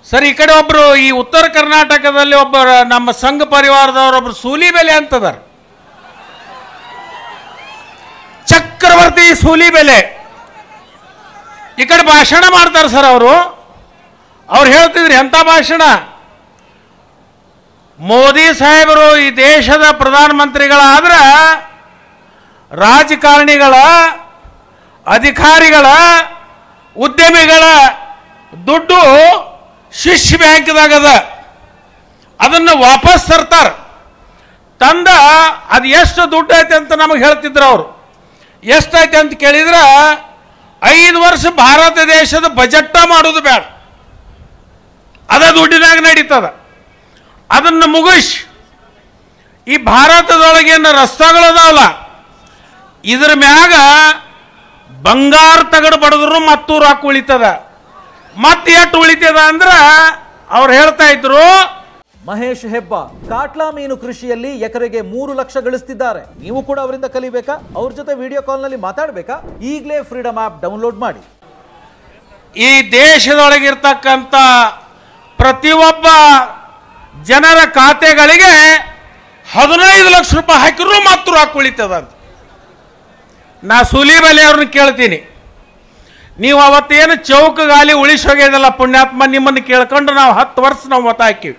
Sir, ಈ ಕಡೆ ಒಬ್ಬರು ಈ ಉತ್ತರ ಕರ್ನಾಟಕದಲ್ಲಿ ಒಬ್ಬರು ನಮ್ಮ ಸಂಘ ಪರಿವಾರದವರೊಬ್ಬರು ಸೂಲಿಬೆಲೆ ಅಂತದಾರ, ಚಕ್ರವರ್ತಿ ಸೂಲಿಬೆಲೆ. ಈ ಕಡೆ ಭಾಷಣ ಮಾಡ್ತಾರೆ ಸರ್. ಅವ್ರು ಹೇಳ್ತಿದ್ರು ಎಂಥ ಭಾಷಣ. ಮೋದಿ ಸಾಹೇಬರು ಈ ದೇಶದ ಪ್ರಧಾನಮಂತ್ರಿಗಳಾದ್ರೆ ರಾಜಕಾರಣಿಗಳ, ಅಧಿಕಾರಿಗಳ, ಉದ್ಯಮಿಗಳ ದುಡ್ಡು ಸ್ವಿಸ್ ಬ್ಯಾಂಕ್ದಾಗದ, ಅದನ್ನು ವಾಪಸ್ ತರ್ತಾರೆ. ತಂದ ಅದು ಎಷ್ಟು ದುಡ್ಡು ಐತೆ ಅಂತ ನಮಗೆ ಹೇಳ್ತಿದ್ರು. ಅವರು ಎಷ್ಟೈತೆ ಅಂತ ಕೇಳಿದ್ರೆ 5 ವರ್ಷ ಭಾರತ ದೇಶದ ಬಜೆಟ್ ಮಾಡೋದು ಬೇಡ, ಅದ ದುಡ್ಡಿನಾಗ ನಡೀತದ. ಅದನ್ನು ಮುಗಿಸಿ ಈ ಭಾರತದೊಳಗೇನು ರಸ್ತೆಗಳದಾವಲ್ಲ, ಇದ್ರ ಮ್ಯಾಗ ಬಂಗಾರ ತಗಡು ಬಡದ್ರು ಮತ್ತೂ ರೊಕ್ಕ ಉಳಿತದ. ಮತ್ತೆ ಎಷ್ಟು ಉಳಿತದ ಅಂದ್ರೆ ಅವ್ರು ಹೇಳ್ತಾ ಇದ್ರು. ಮಹೇಶ್ ಹೆಬ್ಬ ಕಾಟ್ಲಾ ಮೀನು ಕೃಷಿಯಲ್ಲಿ ಎಕರೆಗೆ 3 ಲಕ್ಷ ಗಳಿಸ್ತಿದ್ದಾರೆ. ನೀವು ಕೂಡ ಅವರಿಂದ ಕಲಿಬೇಕಾ? ಅವ್ರ ಜೊತೆ ವಿಡಿಯೋ ಕಾಲ್ನಲ್ಲಿ ಮಾತಾಡಬೇಕಾ? ಈಗಲೇ ಫ್ರೀಡಮ್ ಆ್ಯಪ್ ಡೌನ್ಲೋಡ್ ಮಾಡಿ. ಈ ದೇಶದೊಳಗಿರ್ತಕ್ಕಂಥ ಪ್ರತಿಯೊಬ್ಬ ಜನರ ಖಾತೆಗಳಿಗೆ 15 ಲಕ್ಷ ರೂಪಾಯಿ ಹಾಕಿದ್ರು ಮಾತ್ರ ರೊಕ್ಕ ಉಳಿತದ ಅಂತ. ನಾ ಸೂಲಿಬೆಲೆ ಅವ್ರನ್ನ ಕೇಳ್ತೀನಿ, ನೀವು ಅವತ್ತೇನು ಚೌಕ ಗಾಲಿ ಉಳಿಸಿ ಹೋಗ್ಯದಲ್ಲ ಪುಣ್ಯಾತ್ಮ, ನಿಮ್ಮನ್ನು ಕೇಳ್ಕೊಂಡು ನಾವು 10 ವರ್ಷ ನಾವು ಮತ ಹಾಕಿವಿ.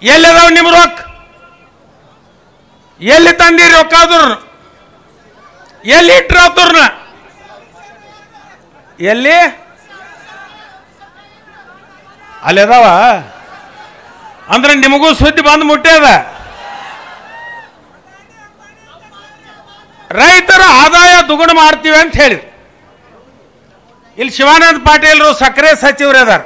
ಎಲ್ಲಿದಾವ ನಿಮ್ಮ ರೊಕ್ಕ? ಎಲ್ಲಿ ತಂದಿರಿ ರೊಕ್ಕ? ಆದ್ರೂ ಎಲ್ಲಿ ಇಟ್ರ ಆತವ್ರನ್ನ? ಎಲ್ಲಿ ಅಲ್ಲಿದಾವ ಅಂದ್ರೆ ನಿಮಗೂ ಸುದ್ದಿ ಬಂದು ಮುಟ್ಟ್ಯದ. ರೈತರ ಆದಾಯ ದುಗುಣ ಮಾಡ್ತೀವಿ ಅಂತ ಹೇಳಿದ್ರು. ಇಲ್ಲಿ ಶಿವಾನಂದ ಪಾಟೀಲ್ರು ಸಕ್ಕರೆ ಸಚಿವರು ಅದಾರ.